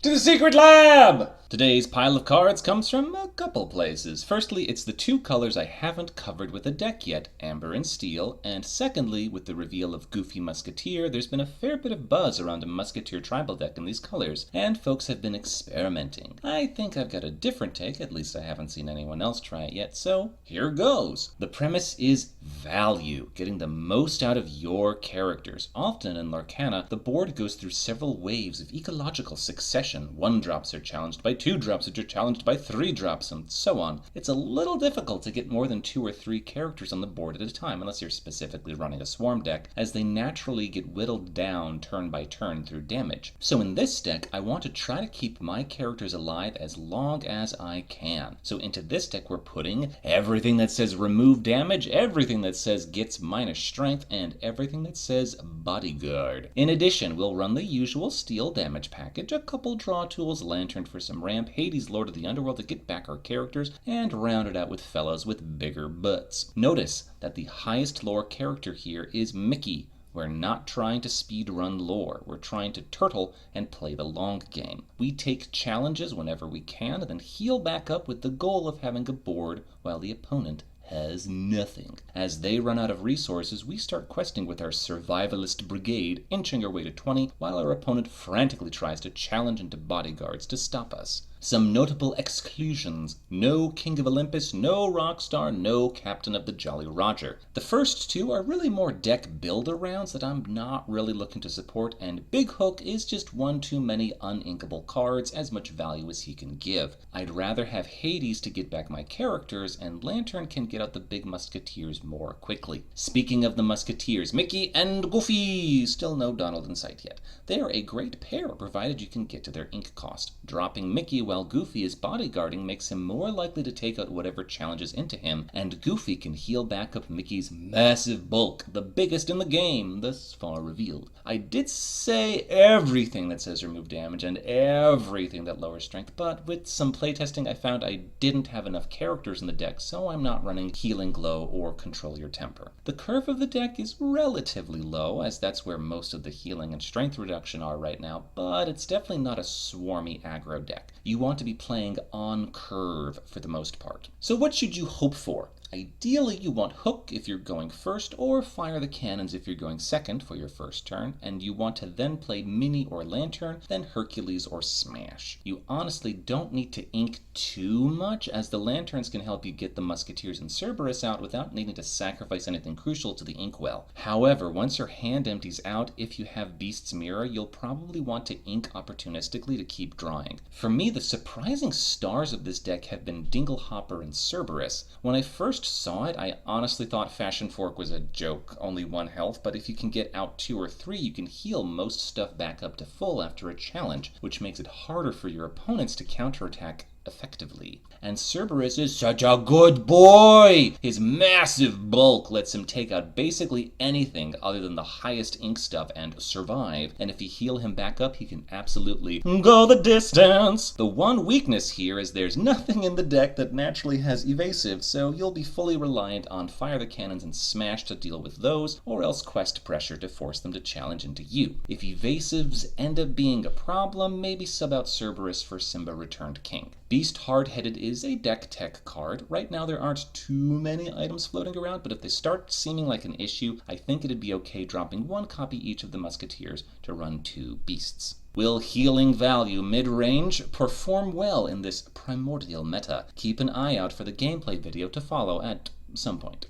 To the secret lab! Today's pile of cards comes from a couple places. Firstly, it's the two colors I haven't covered with a deck yet, Amber and Steel, and secondly, with the reveal of Goofy Musketeer, there's been a fair bit of buzz around a Musketeer tribal deck in these colors, and folks have been experimenting. I think I've got a different take, at least I haven't seen anyone else try it yet, so here goes. The premise is value, getting the most out of your characters. Often in Lorcana, the board goes through several waves of ecological succession. 1-drops are challenged by 2-drops, which are challenged by 3-drops, and so on. It's a little difficult to get more than 2 or 3 characters on the board at a time, unless you're specifically running a swarm deck, as they naturally get whittled down turn by turn through damage. So in this deck, I want to try to keep my characters alive as long as I can. So into this deck, we're putting everything that says remove damage, everything that says gets minus strength, and everything that says bodyguard. In addition, we'll run the usual steel damage package, a couple draw tools, lantern for some ramp, Hades, Lord of the Underworld to get back our characters, and round it out with fellows with bigger butts. Notice that the highest lore character here is Mickey. We're not trying to speedrun lore. We're trying to turtle and play the long game. We take challenges whenever we can, and then heal back up with the goal of having a board while the opponent has nothing. As they run out of resources, we start questing with our survivalist brigade, inching our way to 20, while our opponent frantically tries to challenge into bodyguards to stop us. Some notable exclusions: no King of Olympus, no Rockstar, no Captain of the Jolly Roger. The first two are really more deck builder rounds that I'm not really looking to support, and Big Hook is just one too many uninkable cards, as much value as he can give. I'd rather have Hades to get back my characters, and Lantern can get out the big musketeers more quickly. Speaking of the musketeers, Mickey and Goofy! Still no Donald in sight yet. They are a great pair, provided you can get to their ink cost. Dropping Mickey while Goofy is bodyguarding makes him more likely to take out whatever challenges into him, and Goofy can heal back up Mickey's massive bulk, the biggest in the game, thus far revealed. I did say everything that says remove damage and everything that lowers strength, but with some playtesting I found I didn't have enough characters in the deck, so I'm not running Healing Glow or Control Your Temper. The curve of the deck is relatively low, as that's where most of the healing and strength reduction are right now, but it's definitely not a swarmy aggro deck. You want to be playing on curve for the most part. So what should you hope for? Ideally, you want Hook if you're going first, or Fire the Cannons if you're going second for your first turn, and you want to then play Mini or Lantern, then Hercules or Smash. You honestly don't need to ink too much, as the Lanterns can help you get the Musketeers and Cerberus out without needing to sacrifice anything crucial to the inkwell. However, once your hand empties out, if you have Beast's Mirror, you'll probably want to ink opportunistically to keep drawing. For me, the surprising stars of this deck have been Dinglehopper and Cerberus. When I first saw it, I honestly thought Fashion Fork was a joke, only 1 health, but if you can get out 2 or 3, you can heal most stuff back up to full after a challenge, which makes it harder for your opponents to counterattack effectively. And Cerberus is such a good boy! His massive bulk lets him take out basically anything other than the highest ink stuff and survive, and if you heal him back up, he can absolutely go the distance! The one weakness here is there's nothing in the deck that naturally has evasive, so you'll be fully reliant on Fire the Cannons and Smash to deal with those, or else quest pressure to force them to challenge into you. If evasives end up being a problem, maybe sub out Cerberus for Simba Returned King. Beast Hard-Headed is a deck tech card. Right now there aren't too many items floating around, but if they start seeming like an issue, I think it'd be okay dropping 1 copy each of the Musketeers to run 2 Beasts. Will healing value mid-range perform well in this primordial meta? Keep an eye out for the gameplay video to follow at some point.